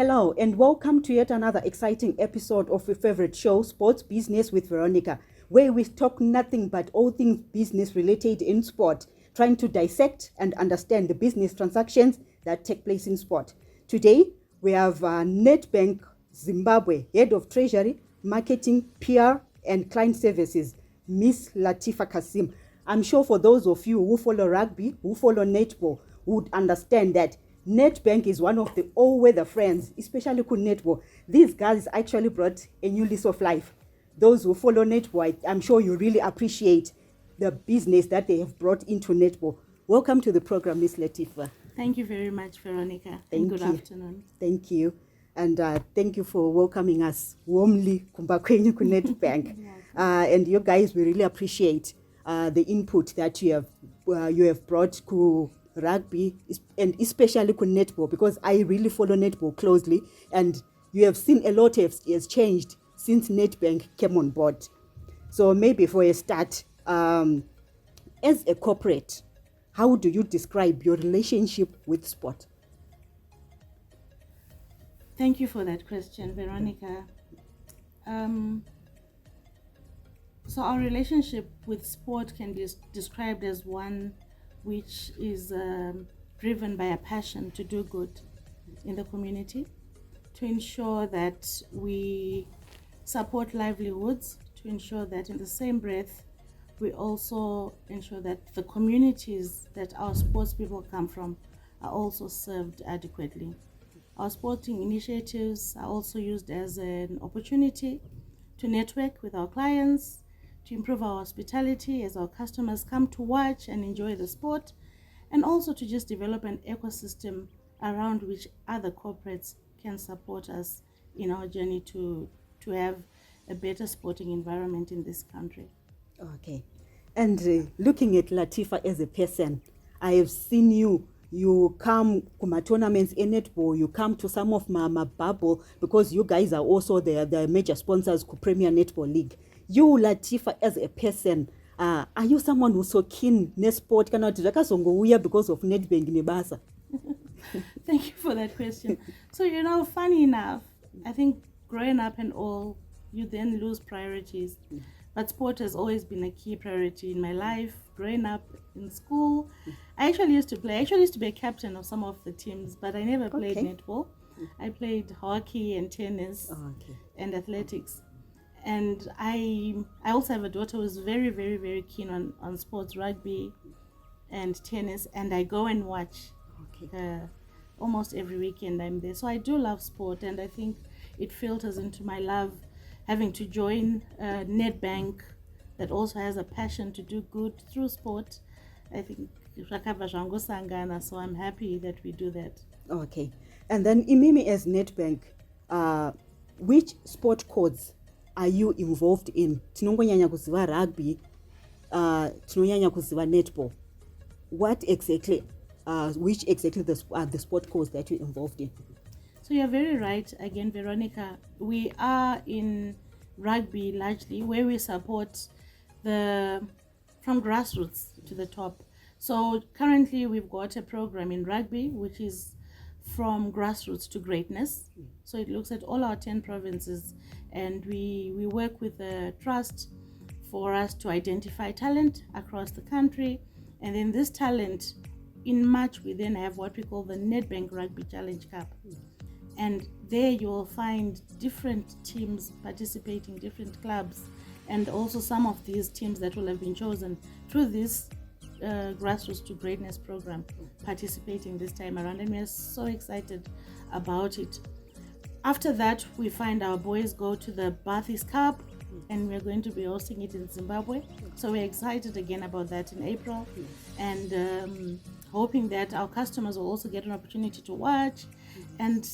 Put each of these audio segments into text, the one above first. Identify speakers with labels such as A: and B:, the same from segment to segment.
A: Hello and welcome to yet another exciting episode of your favorite show, Sports Business with Veronica, where we talk nothing but all things business related in sport, trying to dissect and understand the business transactions that take place in sport. Today, we have Nedbank Zimbabwe, Head of Treasury, Marketing, PR and Client Services, Miss Latifa Kassim. I'm sure for those of you who follow rugby, who follow netball, would understand that Nedbank is one of the all-weather friends, especially with netball. These guys actually brought a new lease of life. Those who follow netball, I'm sure you really appreciate the business that they have brought into netball. Welcome to the program, Miss Latifa.
B: Thank you very much, Veronica.
A: Thank
B: Good
A: you.
B: afternoon.
A: Thank you. And thank you for welcoming us warmly kumba kwenyu ku Nedbank. And you guys, we really appreciate the input that you have brought to rugby and especially ku netball, because I really follow netball closely, and you have seen a lot has changed since Nedbank came on board. So maybe for a start, as a corporate, how do you describe your relationship with sport?
B: Thank you for that question, Veronica. So our relationship with sport can be described as one which is driven by a passion to do good in the community, to ensure that we support livelihoods, to ensure that in the same breath we also ensure that the communities that our sports people come from are also served adequately. Our sporting initiatives are also used as an opportunity to network with our clients, to improve our hospitality as our customers come to watch and enjoy the sport, and also to just develop an ecosystem around which other corporates can support us in our journey to have a better sporting environment in this country.
A: Okay. And looking at Latifa as a person, I have seen you come to my tournaments in netball, you come to some of my bubble, because you guys are also the major sponsors to Premier Netball League. You, Latifa, as a person, are you someone who's so keen in sport because of Nedbank Nibasa?
B: Thank you for that question. So, funny enough, I think growing up and all, you then lose priorities. But sport has always been a key priority in my life. Growing up in school, I actually used to be a captain of some of the teams, but I never played netball. I played hockey and tennis and athletics. And I also have a daughter who's very, very, very keen on sports, rugby and tennis, and I go and watch almost every weekend I'm there. So I do love sport, and I think it filters into my love having to join Nedbank that also has a passion to do good through sport. I think so I'm happy that we do that.
A: Okay. And then Imimi as Nedbank, which sport codes are you involved in? Tinongonyanya kuziva rugby, tinonyanya kuziva netball. What exactly, which exactly the sport codes that you're involved in?
B: So you're very right again, Veronica. We are in rugby largely, where we support from grassroots to the top. So currently we've got a program in rugby which is from grassroots to greatness. So it looks at all our 10 provinces, and we work with a trust for us to identify talent across the country. And then this talent, in March, we then have what we call the Nedbank Rugby Challenge Cup. And there you will find different teams participating, different clubs, and also some of these teams that will have been chosen through this Grassroots to Greatness program participating this time around, and we are so excited about it. After that, we find our boys go to the Bathis Cup, and we're going to be hosting it in Zimbabwe. So we're excited again about that in April, and hoping that our customers will also get an opportunity to watch, and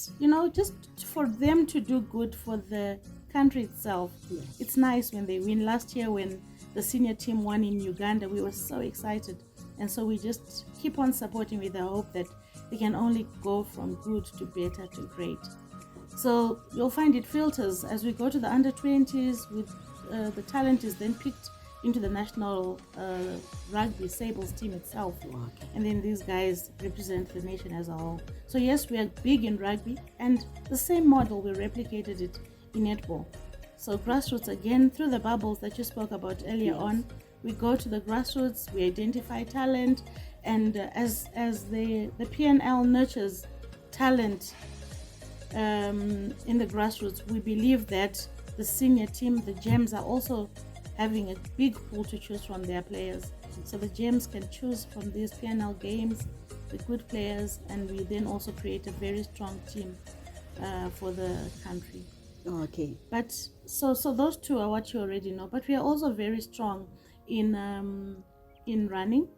B: just for them to do good for the country itself. Yes. It's nice when they win. Last year when the senior team won in Uganda, we were so excited, and so we just keep on supporting with the hope that they can only go from good to better to great. So you'll find it filters as we go to the under 20s with the talent is then picked into the national Rugby Sables team itself.
A: Okay.
B: And then these guys represent the nation as a whole. So yes, we are big in rugby, and the same model, we replicated it in netball. So grassroots, again, through the bubbles that you spoke about earlier on, we go to the grassroots, we identify talent, and as the PNL nurtures talent in the grassroots, we believe that the senior team, the Gems, are also having a big pool to choose from their players. So the Gems can choose from these PNL games the good players, and we then also create a very strong team for the country.
A: Okay.
B: But so those two are what you already know. But we are also very strong in running.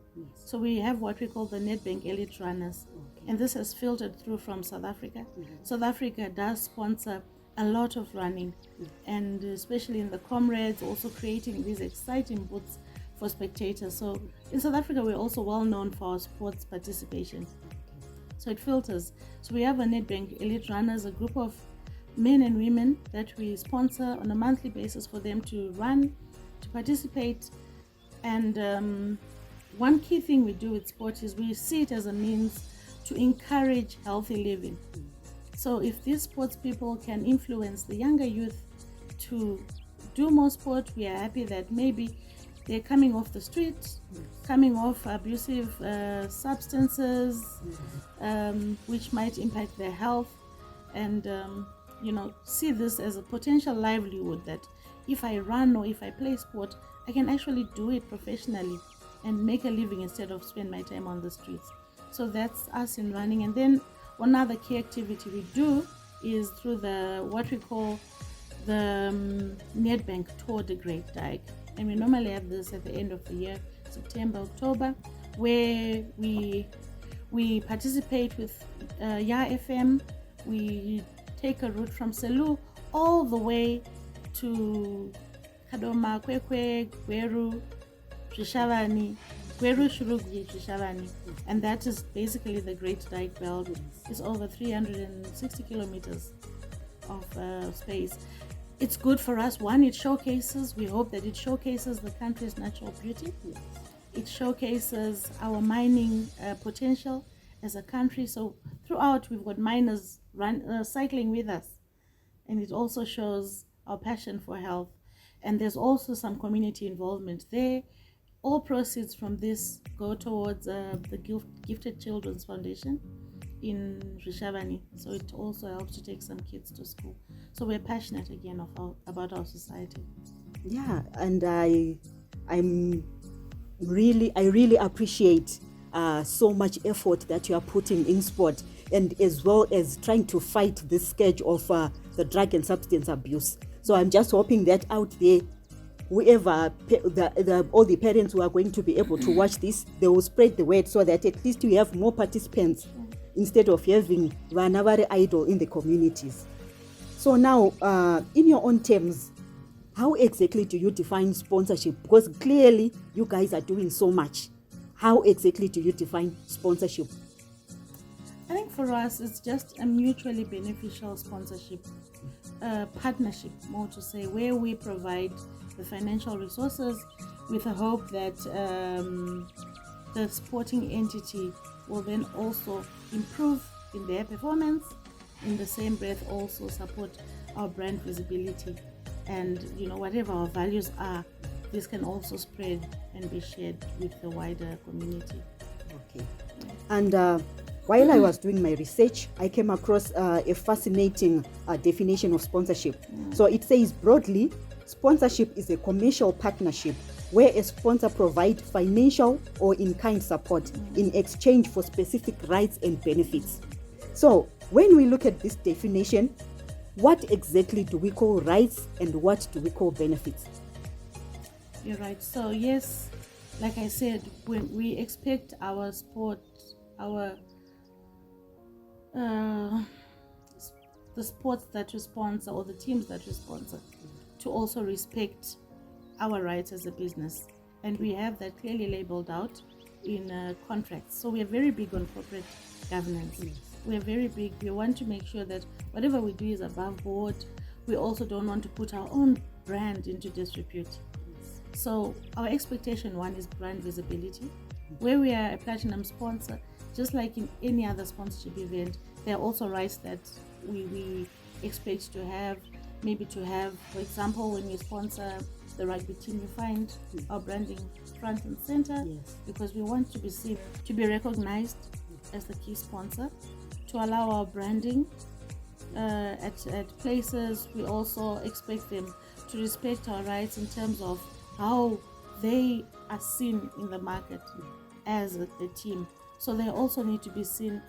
B: So we have what we call the Nedbank Elite Runners, and this has filtered through from South Africa. South Africa does sponsor a lot of running, and especially in the comrades, also creating these exciting booths for spectators. So in South Africa, we're also well known for our sports participation. So it filters. So we have a Nedbank Elite Runners, a group of men and women that we sponsor on a monthly basis for them to run, to participate. And one key thing we do with sport is we see it as a means to encourage healthy living. So if these sports people can influence the younger youth to do more sport, we are happy that maybe they're coming off the street, coming off abusive substances, which might impact their health, and see this as a potential livelihood, that if I run or if I play sport, I can actually do it professionally and make a living instead of spend my time on the streets. So that's us in running. And then one other key activity we do is through the what we call the Nedbank Tour de Great Dyke. And we normally have this at the end of the year, September, October, where we participate with Ya FM. We take a route from Selu all the way to Kadoma, Kwekwe, Gweru, Shishavani, Gweru, Shurugwi, Shishavani. And that is basically the Great Dyke Belt. It's over 360 kilometers of space. It's good for us. One, we hope that it showcases the country's natural beauty. It showcases our mining potential as a country. So throughout, we've got miners cycling with us. And it also shows our passion for health. And there's also some community involvement there. All proceeds from this go towards the Gifted Children's Foundation in Rishavani. So it also helps to take some kids to school. So we're passionate again about our society.
A: Yeah, and I really appreciate so much effort that you are putting in sport, and as well as trying to fight this scourge of the drug and substance abuse. So I'm just hoping that out there, whoever all the parents who are going to be able to watch this, they will spread the word so that at least we have more participants instead of having Vanavari idol in the communities. So now, in your own terms, how exactly do you define sponsorship? Because clearly you guys are doing so much. How exactly do you define sponsorship?
B: I think for us, it's just a mutually beneficial sponsorship, partnership, more to say, where we provide the financial resources with the hope that the sporting entity will then also improve in their performance, in the same breath also support our brand visibility, and whatever our values are, this can also spread and be shared with the wider community.
A: Okay. And while I was doing my research, I came across a fascinating definition of sponsorship. So it says broadly, sponsorship is a commercial partnership where a sponsor provides financial or in-kind support in exchange for specific rights and benefits. So when we look at this definition, what exactly do we call rights and what do we call benefits?
B: You're right. So yes, like I said, when we expect our sport, the sports that we sponsor or the teams that we sponsor, to also respect our rights as a business, and we have that clearly labeled out in contracts. So we are very big on corporate governance. We are very big. We want to make sure that whatever we do is above board. We also don't want to put our own brand into disrepute. So our expectation one is brand visibility. Where we are a platinum sponsor, just like in any other sponsorship event, there are also rights that we expect to have. Maybe to have, for example, when you sponsor the rugby team, you find our branding front and center,
A: Yes.
B: because we want to be seen, to be recognized as the key sponsor, to allow our branding at places. We also expect them to respect our rights in terms of how they are seen in the market as a team. So they also need to be seen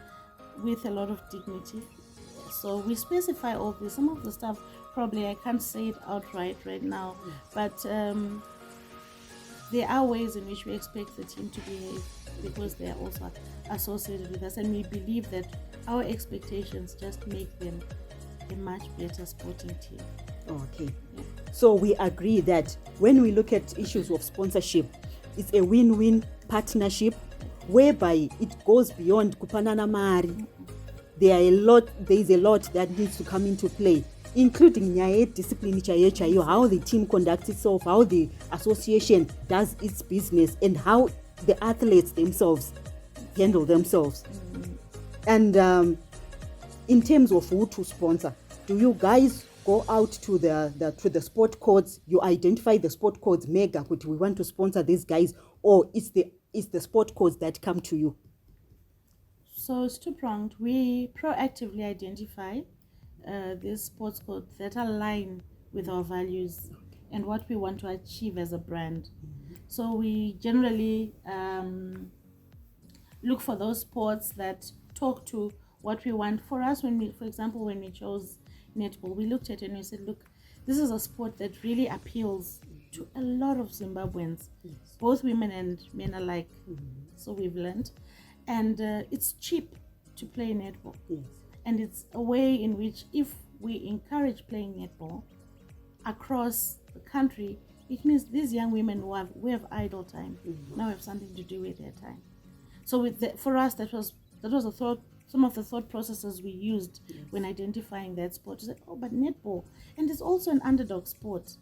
B: with a lot of dignity. So we specify all this. Some of the stuff probably I can't say it outright right now, but there are ways in which we expect the team to behave, because they are also associated with us, and we believe that our expectations just make them a much better sporting team.
A: Okay. So we agree that when we look at issues of sponsorship, it's a win-win partnership whereby it goes beyond kupanana mari. There is a lot that needs to come into play, including discipline, how the team conducts itself, how the association does its business, and how the athletes themselves handle themselves. And in terms of who to sponsor, do you guys go out to the sport codes? You identify the sport codes, mega, but we want to sponsor these guys, or it's the sport codes that come to you?
B: So it's two-pronged. We proactively identify these sports codes that align with our values and what we want to achieve as a brand. So we generally look for those sports that talk to what we want. For us, for example, when we chose netball, we looked at it and we said, look, this is a sport that really appeals to a lot of Zimbabweans, both women and men alike. So we've learned. And it's cheap to play netball.
A: Yes.
B: And it's a way in which, if we encourage playing netball across the country, it means these young women who have idle time now have something to do with their time. So for us, that was a thought. Some of the thought processes we used when identifying that sport. We said, oh, but netball, and it's also an underdog sport,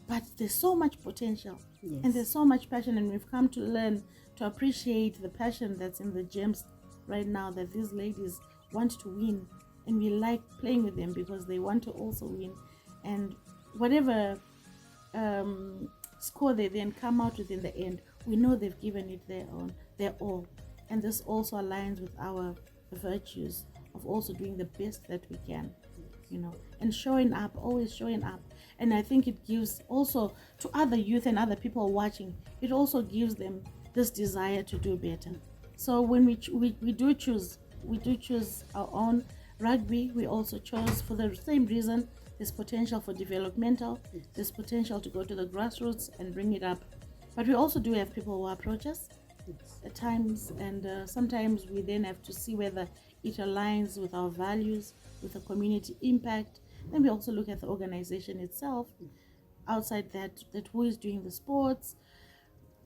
B: but there's so much potential, and there's so much passion, and we've come to learn to appreciate the passion that's in the gems right now, that these ladies want to win, and we like playing with them because they want to also win. And whatever score they then come out with in the end, we know they've given it their all. And this also aligns with our virtues of also doing the best that we can, and showing up, always showing up. And I think it gives also to other youth and other people watching, it also gives them this desire to do better. So when we do choose our own rugby, we also chose for the same reason. There's potential for developmental, there's potential to go to the grassroots and bring it up. But we also do have people who approach us at times, and sometimes we then have to see whether it aligns with our values, with the community impact. Then we also look at the organization itself, outside that who is doing the sports.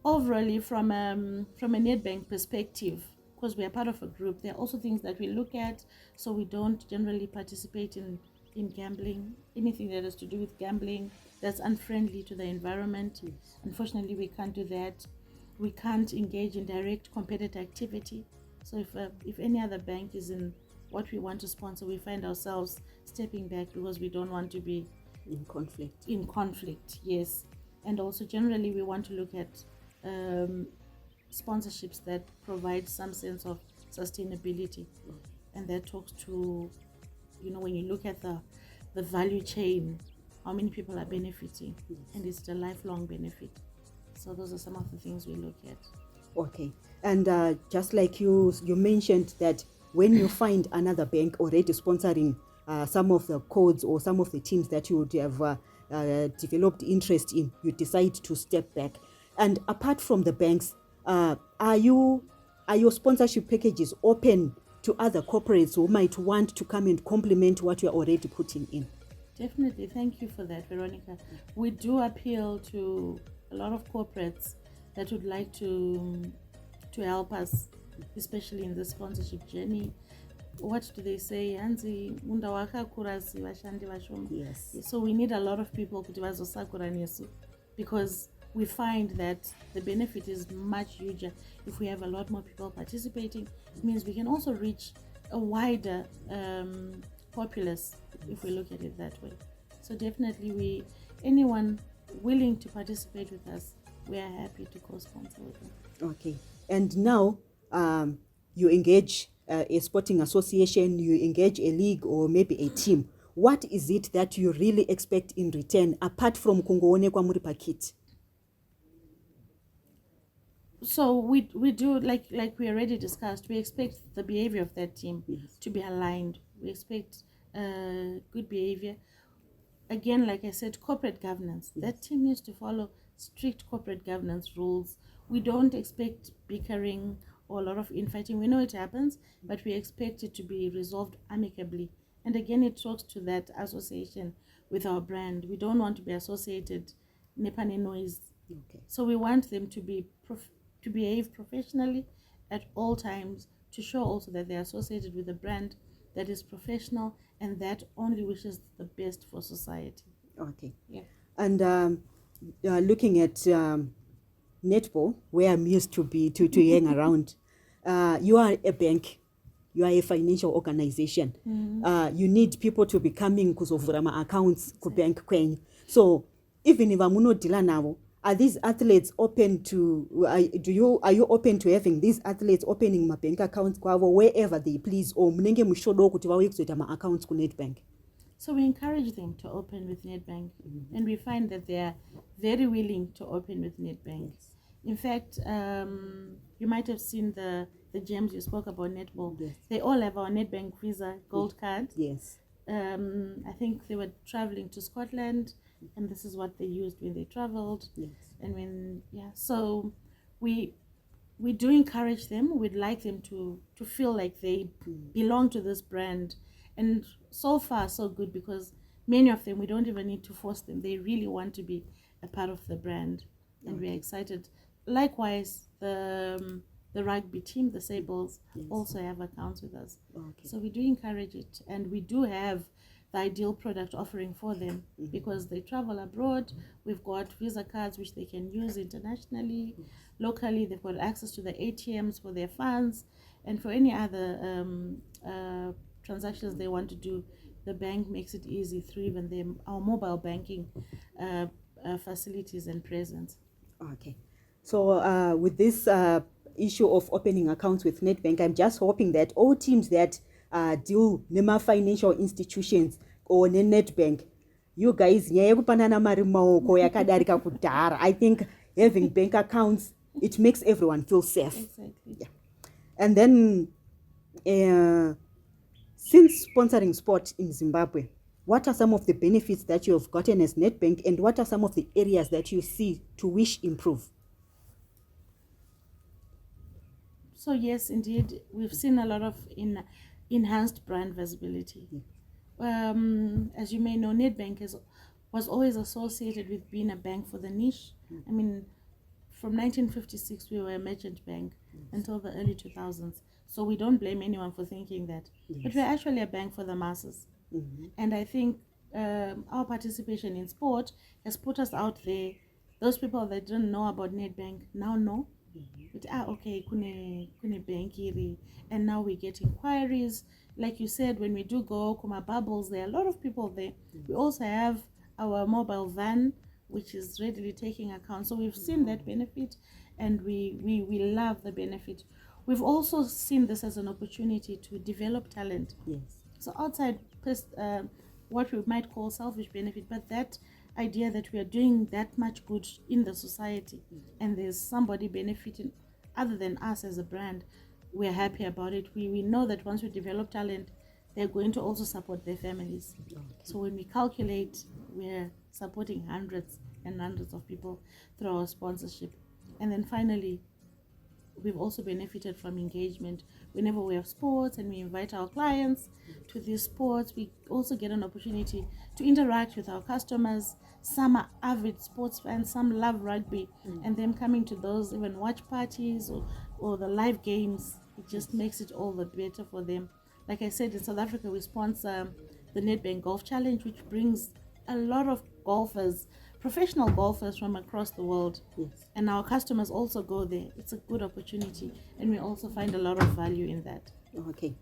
B: Overall, from a Nedbank perspective, because we are part of a group, there are also things that we look at. So we don't generally participate in gambling, anything that has to do with gambling that's unfriendly to the environment. Unfortunately, we can't do that. We can't engage in direct competitor activity. So if any other bank is in what we want to sponsor, we find ourselves stepping back because we don't want to be
A: in conflict.
B: Yes. And also generally we want to look at sponsorships that provide some sense of sustainability, and that talks to, when you look at the value chain, how many people are benefiting, and it's the lifelong benefit. So those are some of the things we look at.
A: Okay. And just like you mentioned that when you find another bank already sponsoring some of the codes or some of the teams that you would have developed interest in, you decide to step back. And apart from the banks, are your sponsorship packages open to other corporates who might want to come and complement what you're already putting in?
B: Definitely. Thank you for that, Veronica. We do appeal to a lot of corporates that would like to help us, especially in the sponsorship journey. What do they say? Hanzi munda wakakura si vashandi vashoma.
A: Yes.
B: So we need a lot of people kuti vazosakura nesu, because we find that the benefit is much huger if we have a lot more people participating. It means we can also reach a wider populace if we look at it that way. So definitely, anyone willing to participate with us, we are happy to co-sponsor with them.
A: Okay. And now you engage a sporting association, you engage a league or maybe a team. What is it that you really expect in return apart from kungoonekwa muri pakit?
B: So we do, like we already discussed, we expect the behavior of that team to be aligned. We expect good behavior. Again, like I said, corporate governance. That team needs to follow strict corporate governance rules. We don't expect bickering or a lot of infighting. We know it happens, but we expect it to be resolved amicably. And again, it talks to that association with our brand. We don't want to be associated nepane noise.
A: Okay.
B: So we want them to behave professionally at all times, to show also that they're associated with a brand that is professional and that only wishes the best for society.
A: Okay.
B: Yeah.
A: And looking at netball, where I'm used to be to hang around, you are a bank, you are a financial organization. You need people to be coming kuzovura ma accounts ku bank kwenyu. So even if amunodila navo, are these athletes open to are you open to having these athletes opening my bank accounts kwavo wherever they please, or munenge mushodo kuti vauye kuzoita ma accounts ku Nedbank?
B: So we encourage them to open with Nedbank, and we find that they are very willing to open with Nedbank.
A: Yes.
B: In fact, you might have seen the gems you spoke about, netball.
A: Yes.
B: They all have our Nedbank Visa gold card.
A: Yes.
B: I think they were traveling to Scotland, and this is what they used when they traveled.
A: Yes.
B: And so we do encourage them. We'd like them to feel like they belong to this brand. And so far, so good, because many of them, we don't even need to force them. They really want to be a part of the brand, and we're excited. Likewise, the rugby team, the Sables, also have accounts with us.
A: Okay.
B: So we do encourage it, and we do have the ideal product offering for them, because they travel abroad. We've got Visa cards which they can use internationally. Locally, they've got access to the ATMs for their funds, and for any other transactions they want to do, the bank makes it easy through even our mobile banking facilities and presence.
A: Okay. So with this issue of opening accounts with Nedbank, I'm just hoping that all teams that deal nema financial institutions or Nedbank, you guys, I think having bank accounts, it makes everyone feel safe.
B: Exactly.
A: Yeah. And then since sponsoring sport in Zimbabwe, what are some of the benefits that you have gotten as Nedbank, and what are some of the areas that you see to wish improve?
B: So yes, indeed, we've seen a lot of enhanced brand visibility. As you may know, Nedbank was always associated with being a bank for the niche. I mean, from 1956, we were a merchant bank until the early 2000s. So we don't blame anyone for thinking that. But we're actually a bank for the masses. And I think our participation in sport has put us out there. Those people that didn't know about Nedbank now know. But okay, kune bank iri, and now we get inquiries. Like you said, when we do go Kuma Bubbles, there are a lot of people there. We also have our mobile van, which is readily taking account. So we've seen that benefit, and we love the benefit. We've also seen this as an opportunity to develop talent.
A: Yes.
B: So outside what we might call selfish benefit, but that idea that we are doing that much good in the society, and there's somebody benefiting other than us as a brand, we're happy about it. We know that once we develop talent, they're going to also support their families.
A: Okay.
B: So when we calculate, we're supporting hundreds and hundreds of people through our sponsorship. And then finally, we've also benefited from engagement. Whenever we have sports and we invite our clients to these sports, we also get an opportunity to interact with our customers. Some are avid sports fans, some love rugby, and them coming to those even watch parties or the live games, it just makes it all the better for them. Like I said, in South Africa, we sponsor the Nedbank Golf Challenge, which brings a lot of golfers professional golfers from across the world.
A: Yes.
B: And our customers also go there. It's a good opportunity, and we also find a lot of value in that.
A: Okay.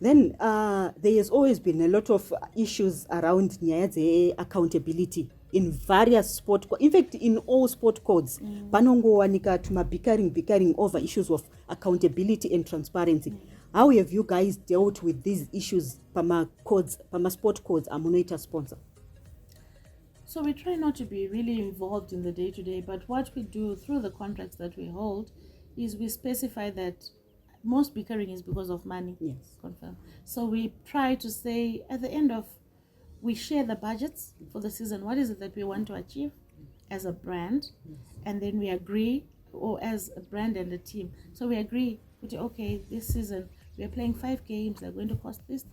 A: Then there has always been a lot of issues around accountability in various sport, in fact, in all sport codes. Panongowanika bickering over issues of accountability and transparency. How have you guys dealt with these issues? Pama sport codes, amunator sponsor.
B: So we try not to be really involved in the day-to-day, but what we do through the contracts that we hold is we specify that most bickering is because of money.
A: Yes.
B: Confirm. So we try to say at the end of, we share the budgets for the season. What is it that we want to achieve as a brand?
A: Yes.
B: And then we agree, or as a brand and a team. So we agree, okay, this season we are playing 5 games. They're going to cost this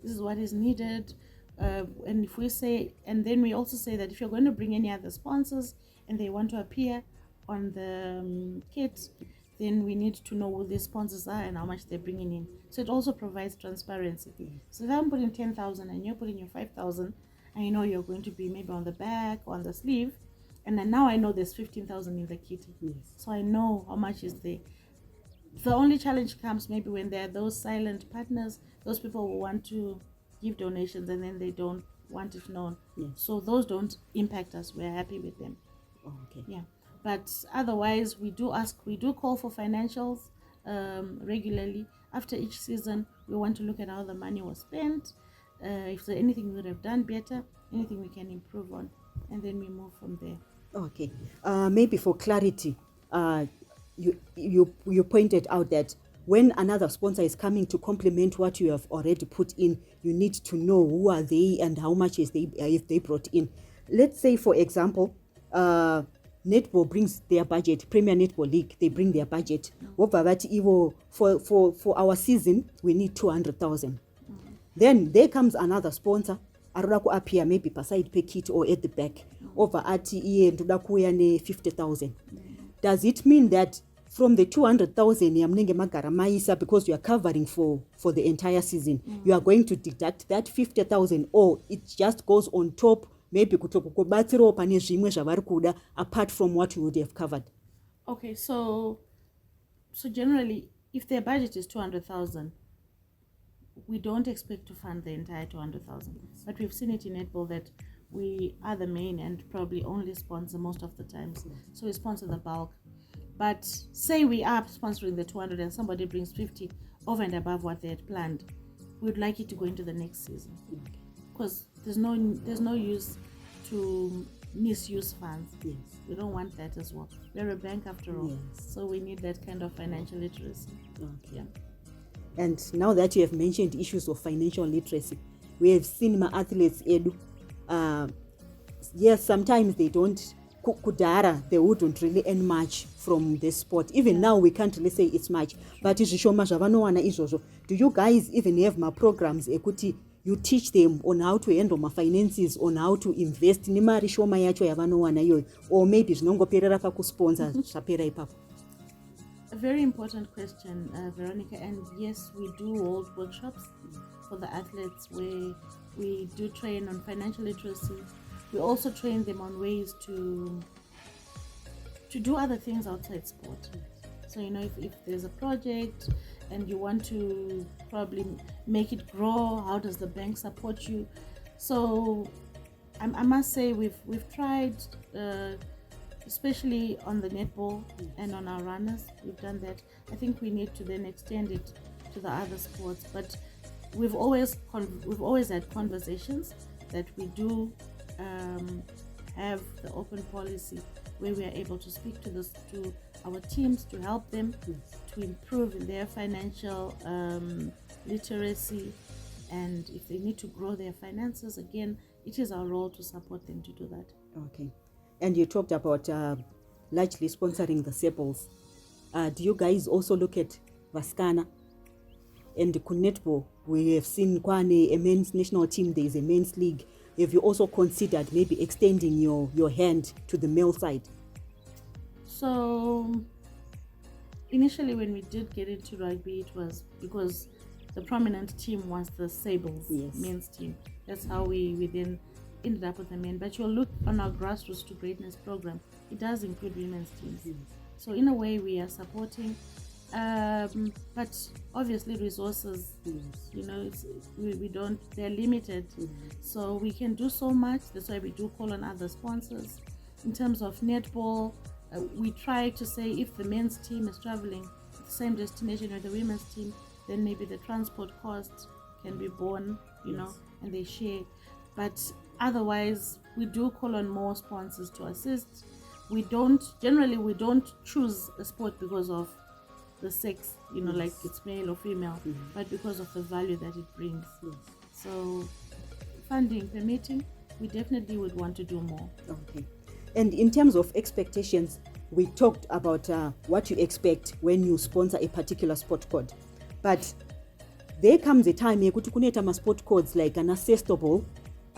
B: is what is needed. And if we say, and then we also say that if you're going to bring any other sponsors and they want to appear on the kit, then we need to know who these sponsors are and how much they're bringing in. So it also provides transparency. So if I'm putting 10,000 and you're putting your 5,000, and you know you're going to be maybe on the back or on the sleeve, and then now I know there's 15,000 in the kit.
A: Yes.
B: So I know how much is there. The only challenge comes maybe when there are those silent partners, those people who want to give donations and then they don't want it known.
A: Yes.
B: So those don't impact us. We're happy with them.
A: Okay.
B: Yeah. But otherwise, we do call for financials regularly. After each season, we want to look at how the money was spent, if there's anything we would have done better, anything we can improve on, and then we move from there.
A: Okay. Maybe for clarity, you pointed out that when another sponsor is coming to complement what you have already put in, you need to know who are they and how much if they brought in. Let's say, for example, Netball brings their budget, Premier Netball League, they bring their budget. For our season, we need 200,000. Then there comes another sponsor, aroda appear maybe beside per kit or at the back, over at 50,000. Does it mean that from the 200,000 because you are covering for the entire season, you are going to deduct that 50,000, or it just goes on top, maybe apart from what you would have covered?
B: Okay, so generally, if their budget is 200,000, we don't expect to fund the entire 200,000. But we've seen it in netball that we are the main and probably only sponsor most of the times. So we sponsor the bulk. But say we are sponsoring the 200 and somebody brings 50 over and above what they had planned, we would like it to go into the next season, because there's no use to misuse funds.
A: Yes.
B: We don't want that as well. We're a bank after all.
A: Yes.
B: So we need that kind of financial literacy.
A: Okay.
B: Yeah.
A: And now that you have mentioned issues of financial literacy, we have seen my athletes, Edu. Yes, sometimes they don't, they wouldn't really earn much from this sport. Even now, we can't really say it's much. But do you guys even have my programs, ekuti, you teach them on how to handle my finances, on how to invest, or maybe sponsor
B: A very important question, Veronica, and yes, we do hold workshops for the athletes where we do train on financial literacy. We also train them on ways to do other things outside sport. So, if there's a project and you want to probably make it grow, how does the bank support you? So I must say we've tried, especially on the netball and on our runners, we've done that. I think we need to then extend it to the other sports, but we've always had conversations that we do have the open policy where we are able to speak to our teams to help them to improve in their financial literacy, and if they need to grow their finances, again, it is our role to support them to do that.
A: Okay. And you talked about largely sponsoring the Sables. Do you guys also look at Vaskana and the Netball? We have seen a men's national team, there is a men's league. Have you also considered maybe extending your hand to the male side?
B: So initially when we did get into rugby, it was because the prominent team was the Sables men's team. That's how we then ended up with the men. But you'll look on our Grassroots to Greatness program, it does include women's teams. So in a way, we are supporting, but obviously resources, we don't, they're limited. So we can do so much. That's why we do call on other sponsors. In terms of netball, we try to say if the men's team is traveling to the same destination with the women's team, then maybe the transport costs can be borne, and they share. But otherwise, we do call on more sponsors to assist. We don't choose a sport because of the sex, like it's male or female, but because of the value that it brings. So funding permitting, we definitely would want to do more.
A: Okay. And in terms of expectations, we talked about what you expect when you sponsor a particular sport code. But there comes a time yekuti kunoita ma-sport codes like an accessible,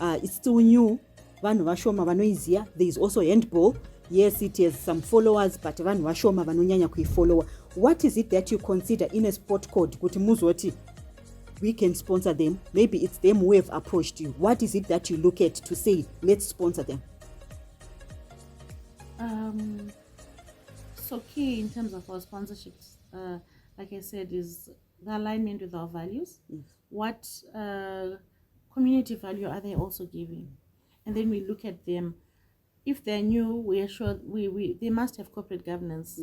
A: it's still new, vanhu vashoma vanoiziva. There is also handball. Yes, it has some followers, but vanhu vashoma vanonyanya kuifollowa. What is it that you consider in a sport code kuti muzoti we can sponsor them? Maybe it's them who have approached you. What is it that you look at to say let's sponsor them?
B: So key in terms of our sponsorships, like I said, is the alignment with our values. What community value are they also giving? And then we look at them. If they're new, we are sure they must have corporate governance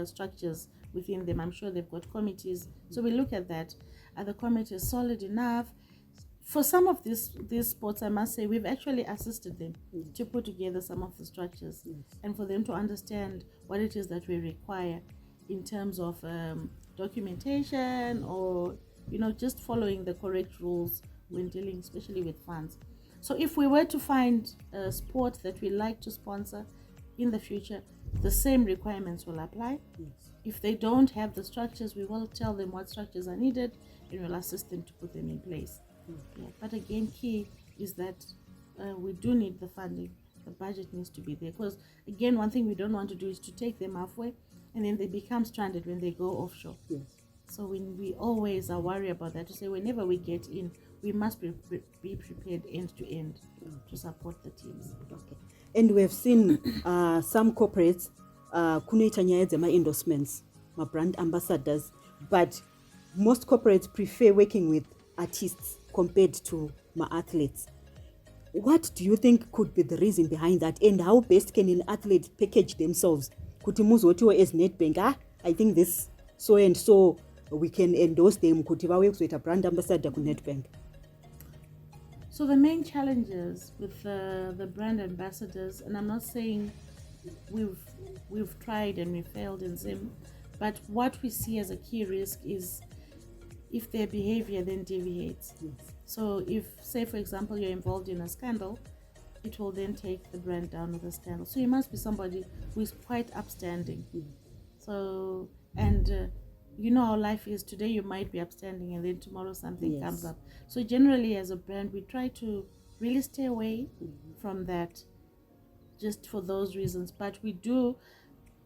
B: structures within them. I'm sure they've got committees. So we look at that. Are the committees solid enough? For some of these sports, I must say, we've actually assisted them to put together some of the structures and for them to understand what it is that we require in terms of documentation or, just following the correct rules when dealing, especially with funds. So if we were to find a sport that we like to sponsor in the future, the same requirements will apply. If they don't have the structures, we will tell them what structures are needed and we'll assist them to put them in place. But again, key is that we do need the funding. The budget needs to be there, because again, one thing we don't want to do is to take them halfway and then they become stranded when they go offshore. So we always are worried about that, to say whenever we get in, we must be prepared end to end to support the teams.
A: And we have seen some corporates kunoita nyaya dzema-endorsements, ma-brand ambassadors, but most corporates prefer working with artists compared to ma-athletes. What do you think could be the reason behind that, and how best can an athlete package themselves? Kuti muzotiwo as Nedbank, I think this so and so we can endorse them kuti vauye kuzoita brand ambassador ku Nedbank.
B: So the main challenges with the brand ambassadors, and I'm not saying we've tried and we failed in Zim, but what we see as a key risk is if their behavior then deviates. So if, say for example, you're involved in a scandal, it will then take the brand down with a scandal. So you must be somebody who is quite upstanding. So, and how life is. Today you might be upstanding and then tomorrow something comes up. So generally as a brand, we try to really stay away from that just for those reasons. But we do,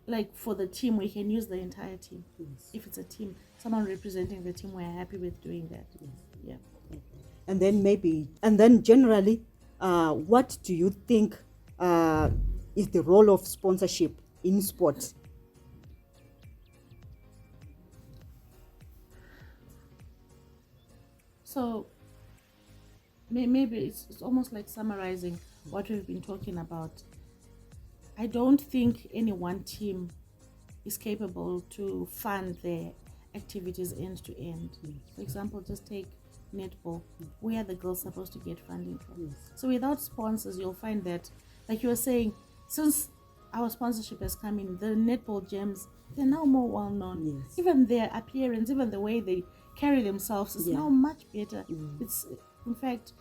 B: like for the team, we can use the entire team. If it's a team, someone representing the team, we're happy with doing that.
A: And then generally, what do you think is the role of sponsorship in sport?
B: So maybe it's almost like summarizing what we've been talking about. I don't think any one team is capable to fund their activities end to end. For example, just take netball. Where are the girls supposed to get funding from? So without sponsors, you'll find that, like you were saying, since our sponsorship has come in, the NetballGems, they're now more well known. Even their appearance, even the way they carry themselves is now much better. It's, in fact,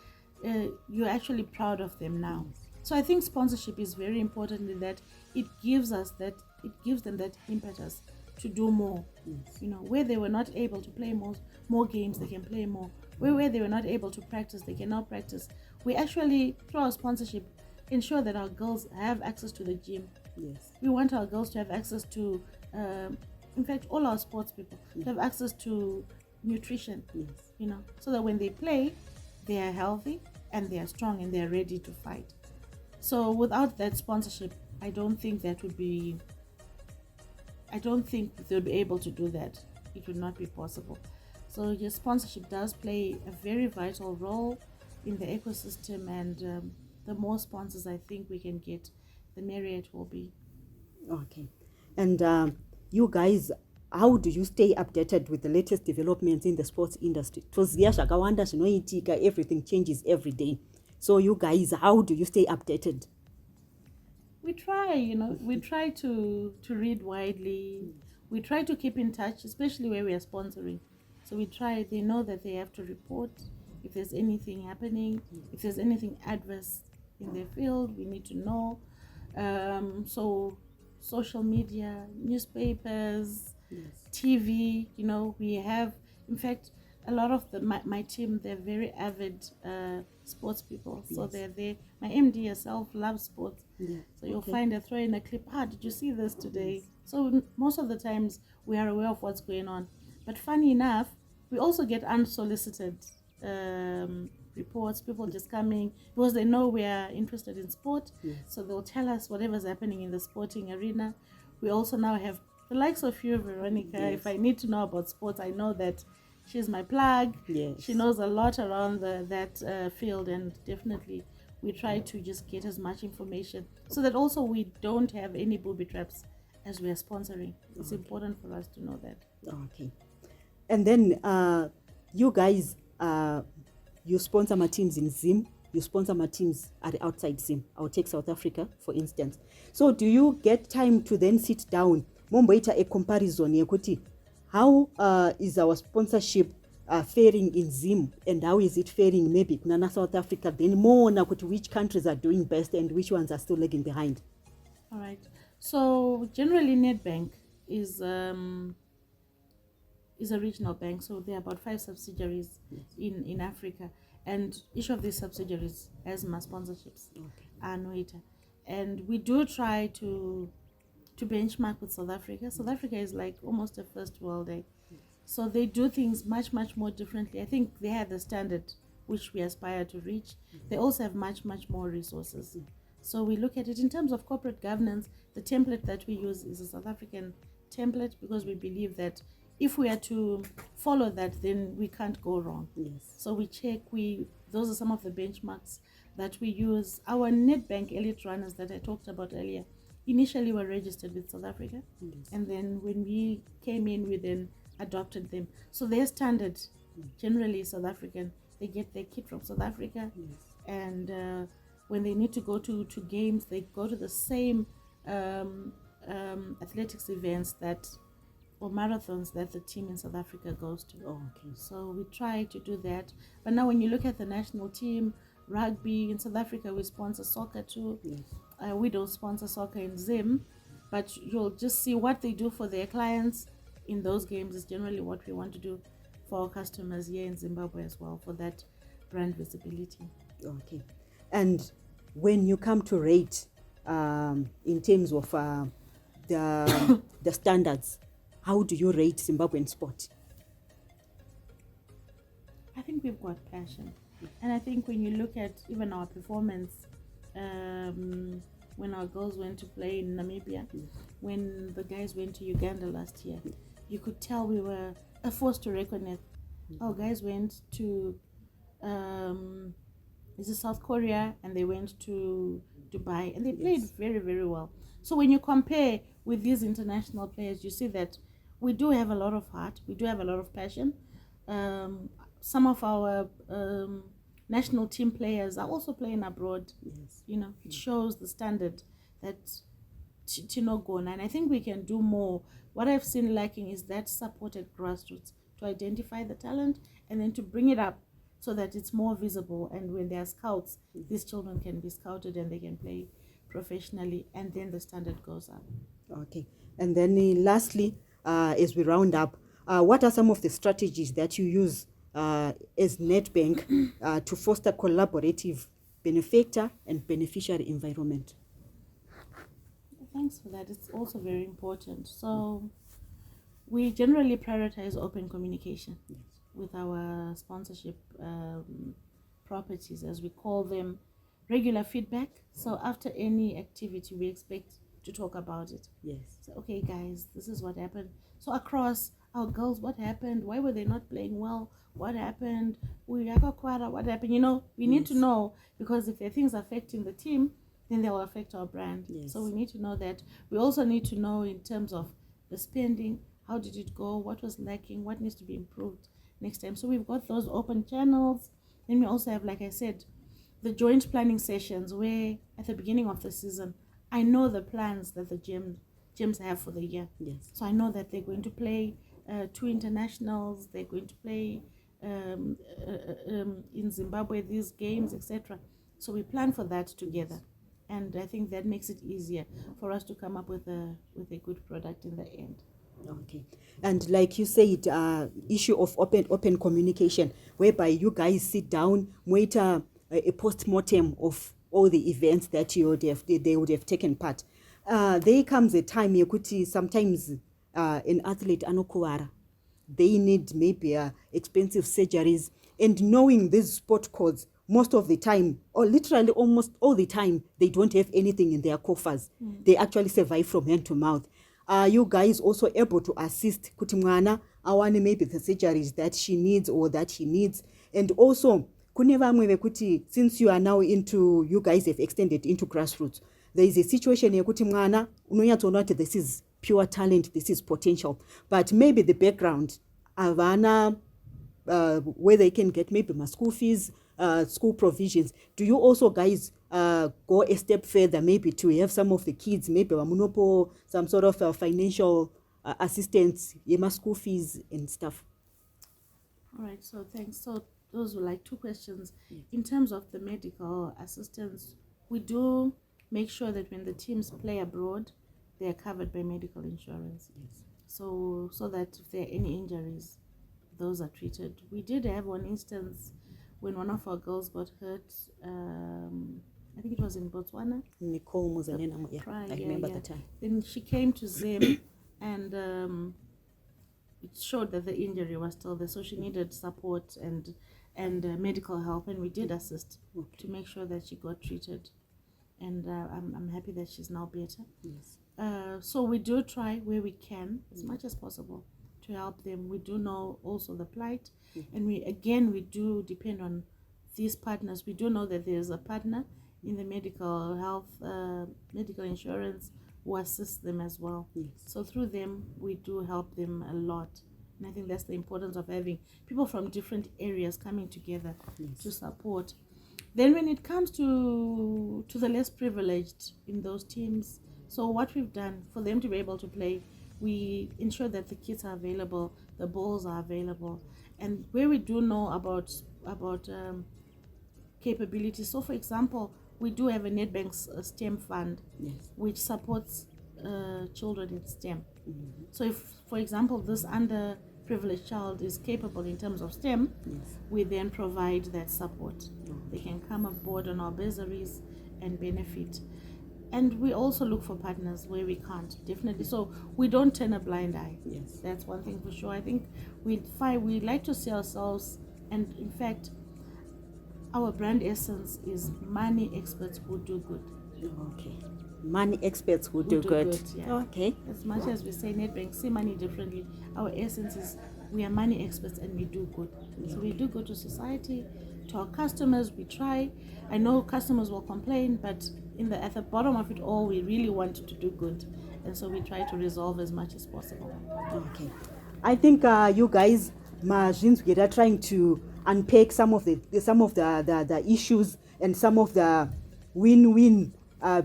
B: you're actually proud of them now. So I think sponsorship is very important in that it gives them that impetus to do more. Where they were not able to play more games, they can play more. Where they were not able to practice, they can now practice. We actually, through our sponsorship, ensure that our girls have access to the gym. We want our girls to have access to, in fact, all our sports people to have access to nutrition. So that when they play, they are healthy, and they are strong and they are ready to fight. So without that sponsorship, I don't think they'll be able to do that. It would not be possible. So your sponsorship does play a very vital role in the ecosystem, and the more sponsors I think we can get, the merrier it will be.
A: Okay. And you guys, how do you stay updated with the latest developments in the sports industry? Everything changes every day. So you guys, how do you stay updated?
B: We try, we try to read widely. We try to keep in touch, especially where we are sponsoring. So we try, they know that they have to report if there's anything happening, if there's anything adverse in their field, we need to know. So social media, newspapers, TV, we have, in fact, a lot of my team, they're very avid sports people. So they're there. My MD herself loves sports. So you'll find her throwing a clip. Did you see this today? So most of the times we are aware of what's going on. But funny enough, we also get unsolicited reports, people just coming because they know we are interested in sport. So they'll tell us whatever's happening in the sporting arena. We also now have the likes of you, Veronica. If I need to know about sports, I know that she's my plug. She knows a lot around that field, and definitely we try to just get as much information so that also we don't have any booby traps as we are sponsoring. It's important for us to know that.
A: Okay. And then you guys, you sponsor my teams in Zim, you sponsor my teams at outside Zim. I'll take South Africa, for instance. So do you get time to then sit down, momboita a comparison yekuti, how is our sponsorship faring in Zim, and how is it faring maybe in South Africa, then more na which countries are doing best and which ones are still lagging behind?
B: All right. So generally Nedbank is a regional bank, so there are about 5 subsidiaries in Africa, and each of these subsidiaries has my sponsorships annuita, and we do try to benchmark with South Africa. South Africa is like almost a first world, so they do things much more differently. I think they have the standard which we aspire to reach. They also have much more resources. So we look at it in terms of corporate governance. The template that we use is a South African template because we believe that if we are to follow that, then we can't go wrong. So we check, those are some of the benchmarks that we use. Our Nedbank elite runners that I talked about earlier initially were registered with South Africa, and then when we came in, we then adopted them. So their standard generally is South African. They get their kit from South Africa, and when they need to go to games, they go to the same athletics events or marathons that the team in South Africa goes to. So we try to do that. But now when you look at the national team, rugby in South Africa, we sponsor soccer too. We don't sponsor soccer in Zim, but you'll just see what they do for their clients in those games is generally what we want to do for our customers here in Zimbabwe as well, for that brand visibility.
A: Okay. And when you come to rate in terms of the standards, how do you rate Zimbabwean sport?
B: I think we've got passion. And I think when you look at even our performance, when our girls went to play in Namibia, when the guys went to Uganda last year, you could tell we were a force to reckon with. Our guys went to South Korea, and they went to Dubai, and they played very well. So when you compare with these international players, you see that we do have a lot of heart, we do have a lot of passion. Some of our national team players are also playing abroad. It shows the standard that Tinogona, and I think we can do more. What I've seen lacking is that supported grassroots to identify the talent and then to bring it up so that it's more visible, and when there are scouts, these children can be scouted and they can play professionally, and then the standard goes up.
A: Okay. And then lastly, as we round up, what are some of the strategies that you use as Nedbank to foster collaborative benefactor and beneficiary environment?
B: Thanks for that. It's also very important. So we generally prioritize open communication with our sponsorship properties, as we call them, regular feedback. So after any activity, we expect to talk about it.
A: Yes.
B: So, okay, guys, this is what happened. So across our girls, what happened? Why were they not playing well? What happened? We have a quarter. What happened? We need to know, because if there are things affecting the team, then they will affect our brand.
A: Yes.
B: So we need to know that. We also need to know in terms of the spending, how did it go? What was lacking? What needs to be improved next time? So we've got those open channels. Then we also have, like I said, the joint planning sessions where at the beginning of the season, I know the plans that the gems have for the year.
A: Yes.
B: So I know that they're going to play 2 internationals, they're going to play in Zimbabwe these games, etc. So we plan for that together, and I think that makes it easier for us to come up with a good product in the end.
A: Okay. And like you said, issue of open communication, whereby you guys sit down, wait a post-mortem of all the events that they would have taken part. There comes a time yekuti sometimes an athlete anokuwara. They need maybe expensive surgeries, and knowing these sport codes, most of the time, or literally almost all the time, they don't have anything in their coffers. They actually survive from hand to mouth. Are you guys also able to assist kuti mwana awane maybe the surgeries that she needs or that he needs? And also, kune vamwe vekuti, since you guys have extended into grassroots, there is a situation yekuti mwana unonyatsoona kuti this is pure talent, this is potential, but maybe the background avana where they can get maybe my school fees, school provisions. Do you also guys go a step further, maybe to have some of the kids, maybe wamunopo some sort of financial assistance, yema school fees and stuff?
B: All right, so thanks. So those were like 2 questions. In terms of the medical assistance, we do make sure that when the teams play abroad, they are covered by medical insurance.
A: Yes.
B: So that if there are any injuries, those are treated. We did have one instance when one of our girls got hurt. I think it was in Botswana.
A: Nicole Muzanena, yeah, I remember the time.
B: Then she came to Zim, and it showed that the injury was still there, so she needed support and medical help, and we did assist to make sure that she got treated. And I'm happy that she's now better.
A: Yes.
B: So we do try where we can, as much as possible, to help them. We do know also the plight, and we do depend on these partners. We do know that there's a partner in the medical health, medical insurance, who assists them as well.
A: Yes.
B: So through them, we do help them a lot. And I think that's the importance of having people from different areas coming together to support. Then when it comes to the less privileged in those teams, so what we've done for them to be able to play, we ensure that the kits are available, the balls are available, and where we do know about capabilities. So for example, we do have a Nedbank STEM fund, which supports children in STEM. So if, for example, this underprivileged child is capable in terms of STEM, we then provide that support. They can come aboard on our bursaries and benefit. And we also look for partners where we can't, definitely. So we don't turn a blind eye.
A: Yes.
B: That's one thing for sure. I think we like to see ourselves, and in fact, our brand essence is money experts who do good.
A: Okay. Money experts who do good.
B: Yeah.
A: Okay.
B: As much as we say Nedbank, see money differently, our essence is we are money experts and we do good. So we do good to society, to our customers. We try. I know customers will complain, but at the bottom of it all, we really want to do good, and so we try to resolve as much as possible.
A: Okay. I think you guys, we are trying to unpack some of the issues and some of the win-win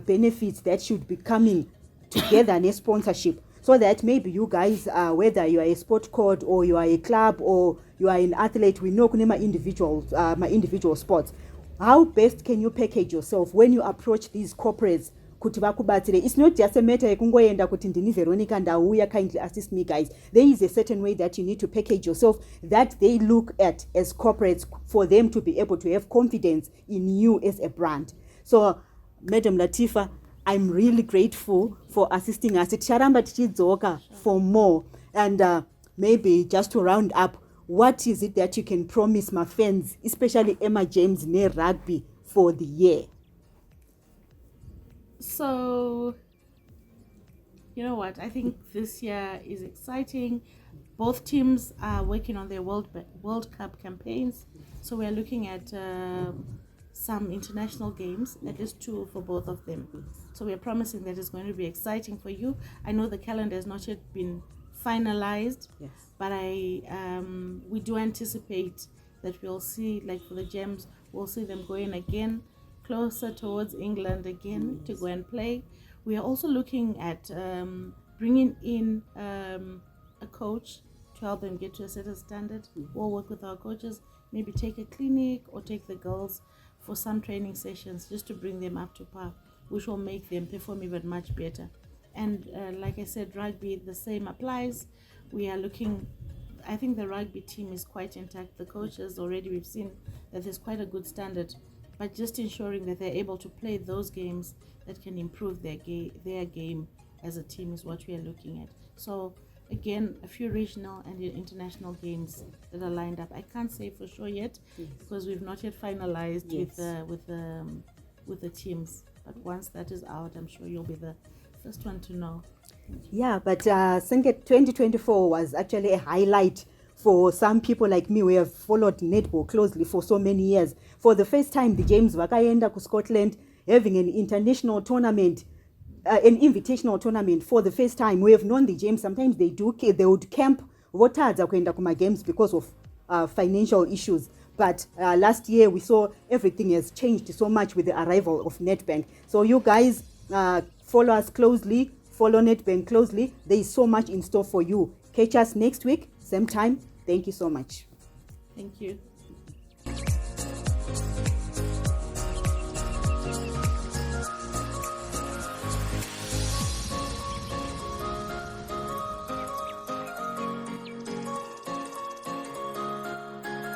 A: benefits that should be coming together in a sponsorship, so that maybe you guys, whether you are a sport coach or you are a club or you are an athlete, we know my individual sports. How best can you package yourself when you approach these corporates? It's not just a matter of kuti ndini Veronica ndauya, kindly assist me, guys. There is a certain way that you need to package yourself that they look at as corporates for them to be able to have confidence in you as a brand. So, Madam Latifa, I'm really grateful for assisting us. For more, and maybe just to round up, what is it that you can promise my fans, especially Emma James near rugby, for the year?
B: So, you know what? I think this year is exciting. Both teams are working on their World Cup campaigns. So we are looking at some international games, at least 2 for both of them. So we are promising that it's going to be exciting for you. I know the calendar has not yet been finalized,
A: Yes.
B: but we do anticipate that we'll see, like for the Gems, we'll see them going again closer towards England again to go and play. We are also looking at bringing in a coach to help them get to a certain standard. We'll work with our coaches, maybe take a clinic or take the girls for some training sessions just to bring them up to par, which will make them perform even much better. And like I said, rugby, the same applies. We are looking, I think the rugby team is quite intact. The coaches already, we've seen that there's quite a good standard, but just ensuring that they're able to play those games that can improve their game as a team is what we are looking at. So again, a few regional and international games that are lined up. I can't say for sure yet because we've not yet finalized with the teams. But once that is out, I'm sure you'll be the first one to know.
A: Yeah, but Singet 2024 was actually a highlight for some people like me. We have followed netball closely for so many years. For the first time, the James Wakaenda to Scotland having an international tournament, an invitational tournament for the first time. We have known the James. Sometimes they would camp votards kwenda kuma games because of financial issues. But last year we saw everything has changed so much with the arrival of Nedbank. So you guys follow us closely, follow Nedbank closely. There is so much in store for you. Catch us next week, same time. Thank you so much.
B: Thank you.